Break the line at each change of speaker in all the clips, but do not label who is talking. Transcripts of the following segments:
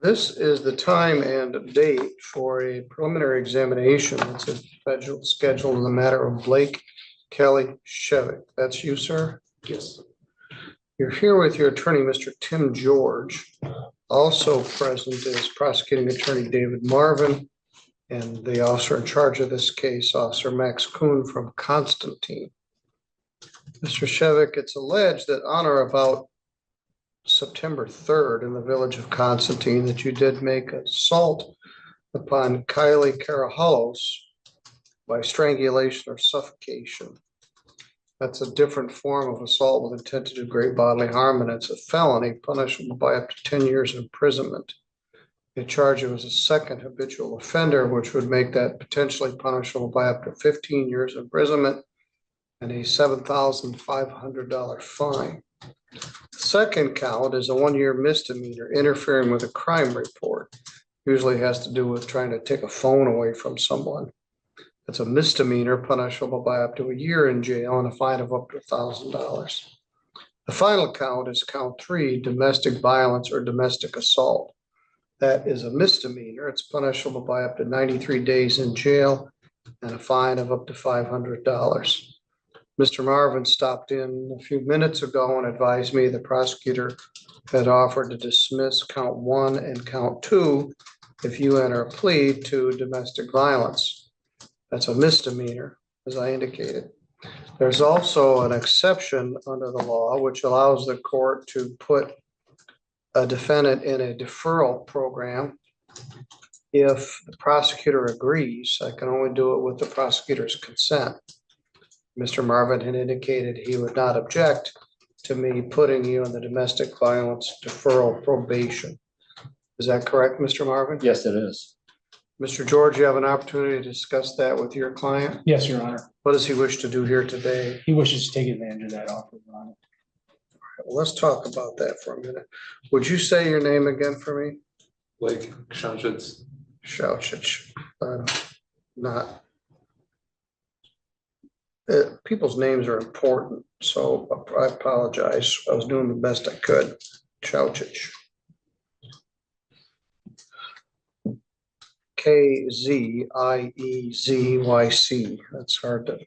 This is the time and date for a preliminary examination. It's a scheduled in the matter of Blake Kelly Shevick. That's you, sir?
Yes.
You're here with your attorney, Mr. Tim George. Also present is prosecuting attorney David Marvin and the officer in charge of this case, Officer Max Kuhn from Constantine. Mr. Shevick, it's alleged that on or about September 3rd in the village of Constantine that you did make assault upon Kylie Karahalos by strangulation or suffocation. That's a different form of assault with intent to do great bodily harm, and it's a felony punishable by up to 10 years imprisonment. They charge you as a second habitual offender, which would make that potentially punishable by up to 15 years imprisonment and a $7,500 fine. The second count is a 1-year misdemeanor, interfering with a crime report. Usually has to do with trying to take a phone away from someone. It's a misdemeanor punishable by up to a year in jail and a fine of up to $1,000. The final count is count 3, domestic violence or domestic assault. That is a misdemeanor. It's punishable by up to 93 days in jail and a fine of up to $500. Mr. Marvin stopped in a few minutes ago and advised me the prosecutor had offered to dismiss count 1 and count 2 if you enter a plea to domestic violence. That's a misdemeanor, as I indicated. There's also an exception under the law which allows the court to put a defendant in a deferral program if the prosecutor agrees. I can only do it with the prosecutor's consent. Mr. Marvin had indicated he would not object to me putting you in the domestic violence deferral probation. Is that correct, Mr. Marvin?
Yes, it is. Mr.
George, you have an opportunity to discuss that with your client?
Yes, Your Honor.
What does he wish to do here today?
He wishes to take advantage of that offer, Your Honor.
Well, let's talk about that for a minute. Would you say your name again for me?
Blake Shouchitz.
Shouchitz. Not. People's names are important, so I apologize. I was doing the best I could. Shouchitz. Kzieyzyc. That's hard to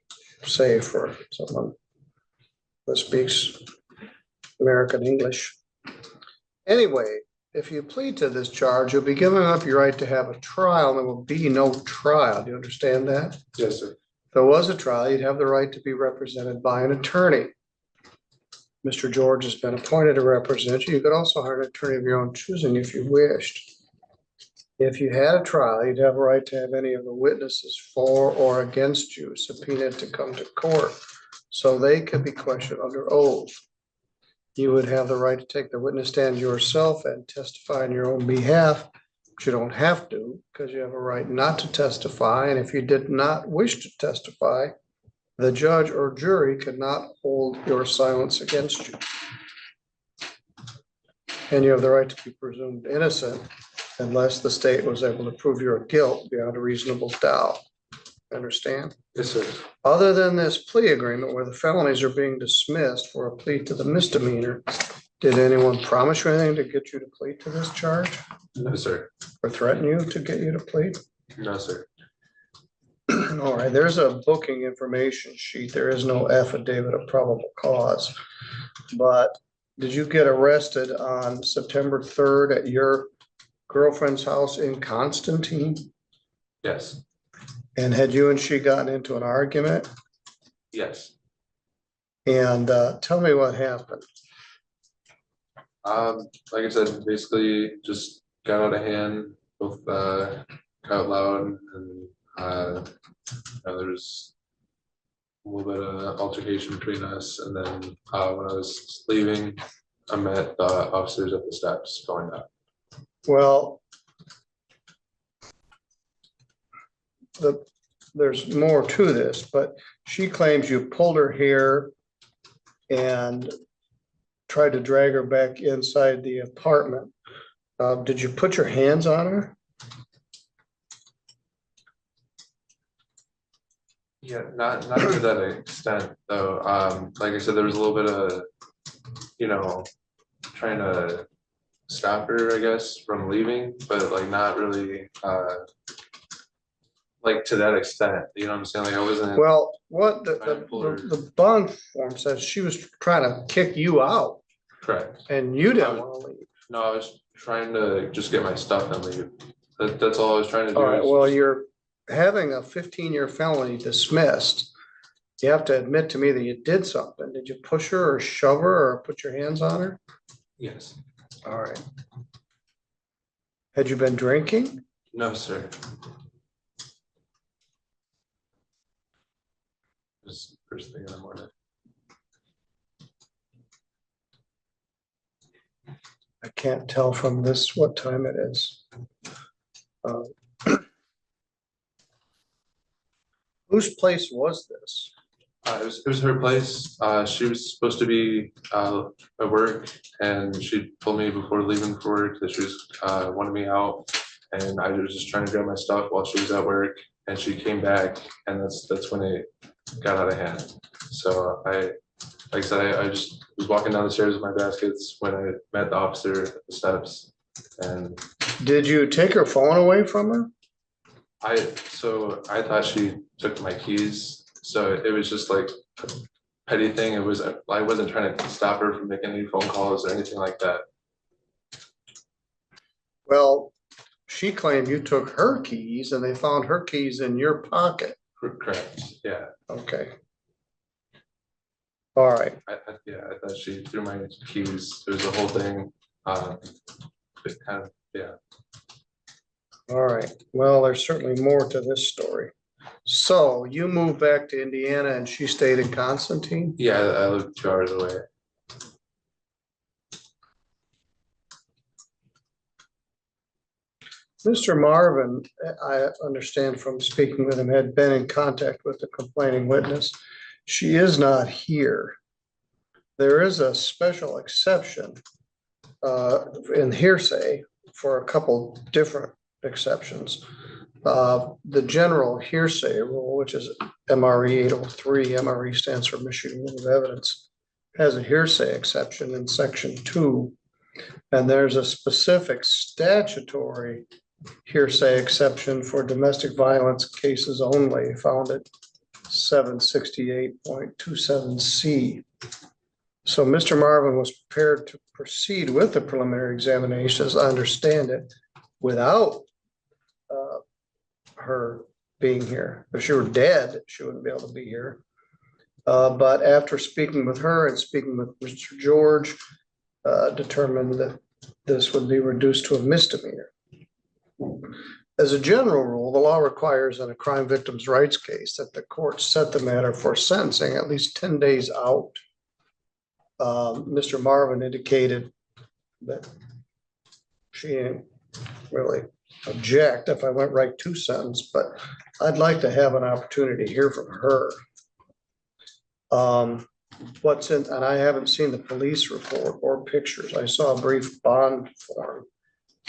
say for someone that speaks American English. Anyway, if you plead to this charge, you'll be giving up your right to have a trial, and there will be no trial. Do you understand that?
Yes, sir.
If there was a trial, you'd have the right to be represented by an attorney. Mr. George has been appointed to represent you. You could also hire an attorney of your own choosing if you wished. If you had a trial, you'd have a right to have any of the witnesses for or against you subpoenaed to come to court so they could be questioned under oath. You would have the right to take the witness stand yourself and testify on your own behalf. But you don't have to, because you have a right not to testify. And if you did not wish to testify, the judge or jury could not hold your silence against you. And you have the right to be presumed innocent unless the state was able to prove your guilt beyond a reasonable doubt. Understand?
Yes, sir.
Other than this plea agreement where the felonies are being dismissed for a plea to the misdemeanor, did anyone promise you anything to get you to plead to this charge?
No, sir.
Or threaten you to get you to plead?
No, sir.
All right, there's a booking information sheet. There is no affidavit of probable cause. But did you get arrested on September 3rd at your girlfriend's house in Constantine?
Yes.
And had you and she gotten into an argument?
Yes.
And tell me what happened.
Like I said, basically just got out of hand, both got out loud, and there was a little bit of altercation between us. And then when I was leaving, I met the officers at the steps going up.
Well, there's more to this, but she claims you pulled her hair and tried to drag her back inside the apartment. Did you put your hands on her?
Yeah, not to that extent though. Like I said, there was a little bit of, trying to stop her, I guess, from leaving, but like not really, like to that extent, you know what I'm saying? Like I wasn't.
Well, what
I pulled her.
the bond form says she was trying to kick you out
Correct.
and you didn't want to leave.
No, I was trying to just get my stuff and leave. That's all I was trying to do.
All right,
is
well,
just-
you're having a 15-year felony dismissed. You have to admit to me that you did something. Did you push her or shove her or put your hands on her?
Yes.
All right. Had you been drinking?
No, sir. Just first thing in the morning.
I can't tell from this what time it is. Whose place was this?
It was her place. She was supposed to be at work, and she told me before leaving for work that she was wanted me out, and I was just trying to grab my stuff while she was at work, and she came back, and that's when it got out of hand. So like I said, I just was walking down the stairs with my baskets when I met the officer at the steps, and
Did you take her phone away from her?
I thought she took my keys, so it was just like a petty thing. I wasn't trying to stop her from making any phone calls or anything like that.
Well, she claimed you took her keys and they found her keys in your pocket.
Correct, yeah.
Okay. All right.
I thought she threw my keys. It was the whole thing. It kind of, yeah.
All right. Well, there's certainly more to this story. So you moved back to Indiana and she stayed in Constantine?
Yeah, I live 2 hours away.
Mr. Marvin, I understand from speaking with him, had been in contact with the complaining witness. She is not here. There is a special exception in hearsay for a couple different exceptions. The general hearsay rule, which is MRE 803, MRE stands for Michigan Rule of Evidence, has a hearsay exception in section 2. And there's a specific statutory hearsay exception for domestic violence cases only, found at 768.27C. So Mr. Marvin was prepared to proceed with the preliminary examination, as I understand it, without her being here. If she were dead, she wouldn't be able to be here. But after speaking with her and speaking with Mr. George, determined that this would be reduced to a misdemeanor. As a general rule, the law requires in a crime victims' rights case that the court set the matter for sentencing at least 10 days out. Mr. Marvin indicated that she didn't really object if I went right to sentence, but I'd like to have an opportunity to hear from her. What's in, and I haven't seen the police report or pictures. I saw a brief bond form,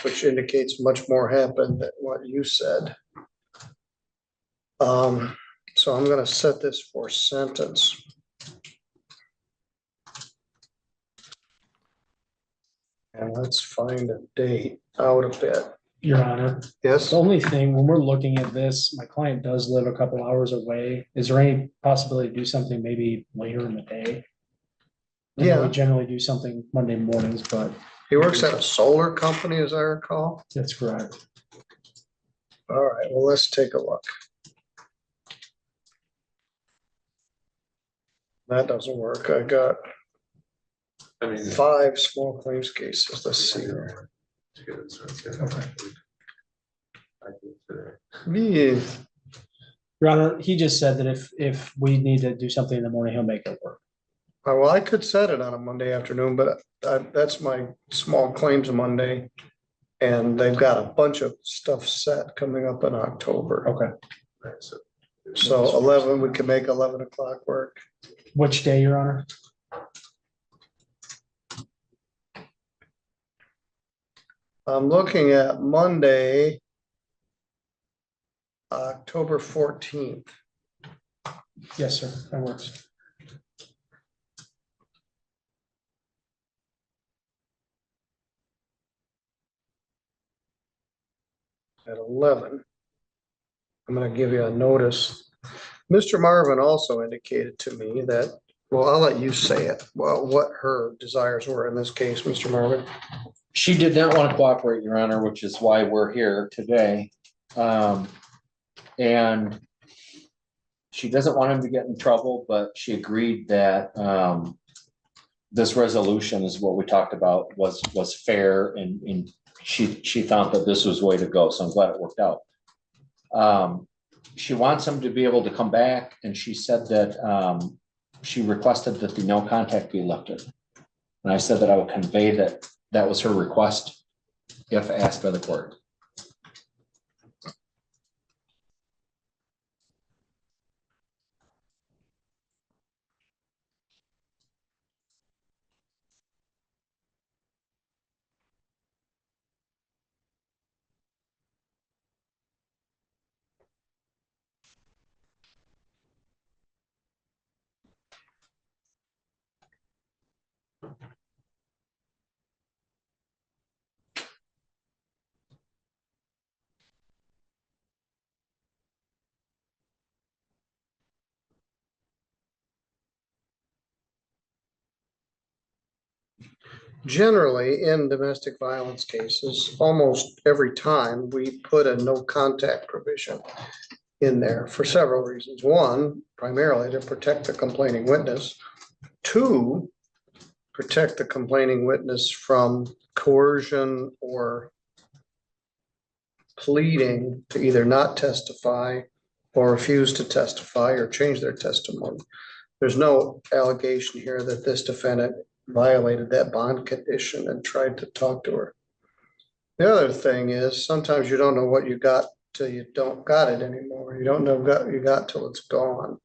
which indicates much more happened than what you said. So I'm going to set this for sentence. And let's find a date out a bit.
Your Honor,
Yes,
the only thing, when we're looking at this, my client does live a couple hours away. Is there any possibility to do something maybe later in the day? I know
Yeah.
We generally do something Monday mornings, but
he works at a solar company, as I recall.
that's correct.
All right, well, let's take a look. That doesn't work. I got
I mean,
5 small claims cases. Let's see here. Yeah.
Your Honor, he just said that if we need to do something in the morning, he'll make it work.
Well, I could set it on a Monday afternoon, but that's my small claims Monday. And they've got a bunch of stuff set coming up in October.
Okay.
So 11, we can make 11 o'clock work.
Which day, Your Honor?
I'm looking at Monday, October 14th.
Yes, sir, that works.
at 11. I'm going to give you a notice. Mr. Marvin also indicated to me that, well, I'll let you say it. Well, what her desires were in this case, Mr. Marvin.
She did not want to cooperate, Your Honor, which is why we're here today. And she doesn't want him to get in trouble, but she agreed that this resolution is what we talked about was fair, and she thought that this was the way to go. So I'm glad it worked out. She wants him to be able to come back, and she said that she requested that the no contact be lifted. And I said that I would convey that that was her request if asked by the court.
Generally, in domestic violence cases, almost every time we put a no contact provision in there for several reasons. One, primarily to protect the complaining witness. Two, protect the complaining witness from coercion or pleading to either not testify or refuse to testify or change their testimony. There's no allegation here that this defendant violated that bond condition and tried to talk to her. The other thing is sometimes you don't know what you got till you don't got it anymore. You don't know what you got till it's gone.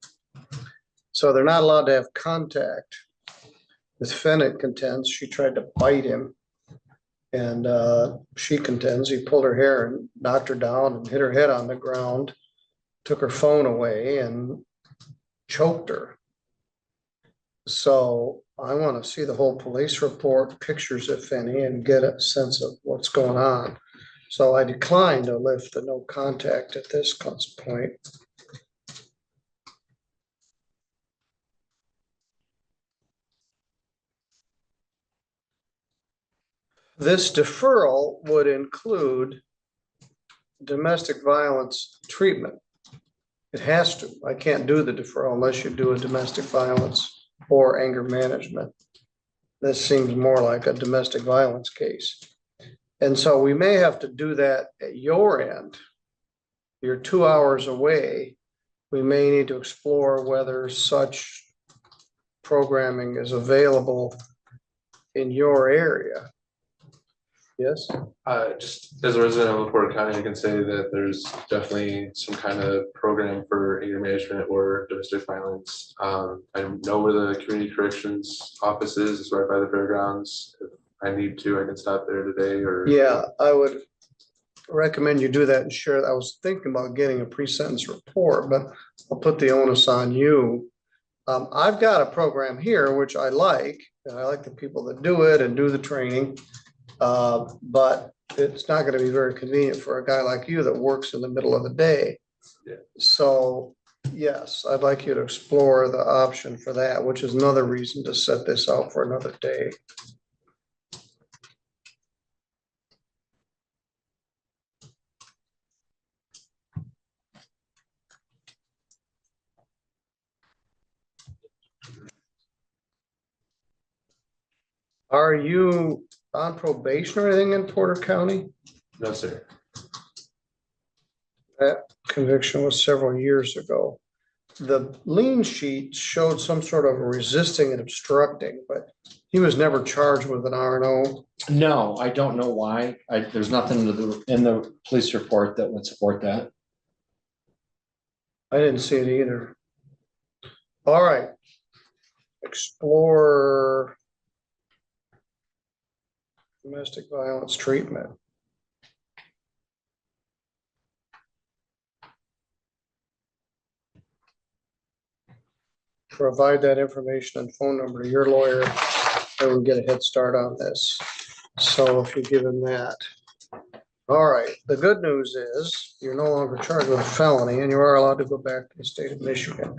So they're not allowed to have contact. The defendant contends she tried to bite him, and she contends he pulled her hair and knocked her down and hit her head on the ground, took her phone away and choked her. So I want to see the whole police report, pictures if any, and get a sense of what's going on. So I declined to lift the no contact at this point. This deferral would include domestic violence treatment. It has to. I can't do the deferral unless you do a domestic violence or anger management. This seems more like a domestic violence case. And so we may have to do that at your end. You're 2 hours away. We may need to explore whether such programming is available in your area. Yes?
Just as a resident of LaPorte County, I can say that there's definitely some kind of program for anger management or domestic violence. I know where the community corrections office is. It's right by the fairgrounds. If I need to, I can stop there today or.
Yeah, I would recommend you do that and share. I was thinking about getting a pre-sentence report, but I'll put the onus on you. I've got a program here, which I like, and I like the people that do it and do the training. But it's not going to be very convenient for a guy like you that works in the middle of the day.
Yeah.
So yes, I'd like you to explore the option for that, which is another reason to set this out for another day. Are you on probation or anything in Porter County?
No, sir.
That conviction was several years ago. The lien sheet showed some sort of resisting and obstructing, but he was never charged with an R&O.
No, I don't know why. There's nothing in the police report that would support that.
I didn't see it either. All right. Explore domestic violence treatment. Provide that information and phone number to your lawyer, and we'll get a head start on this. So if you give him that. All right, the good news is you're no longer charged with a felony and you are allowed to go back to the state of Michigan.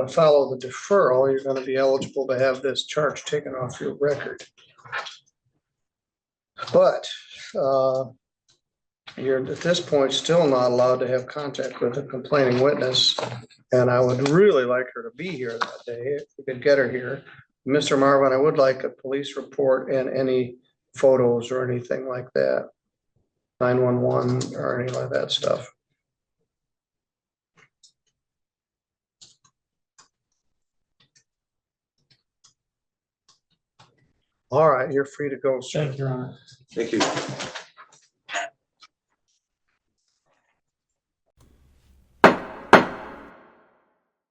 Follow the deferral, you're gonna be eligible to have this charge taken off your record. But you're at this point still not allowed to have contact with a complaining witness. And I would really like her to be here that day, if we could get her here. Mr. Marvin, I would like a police report and any photos or anything like that. 911 or any of that stuff. All right, you're free to go, sir.
Thank you, Your Honor.
Thank you.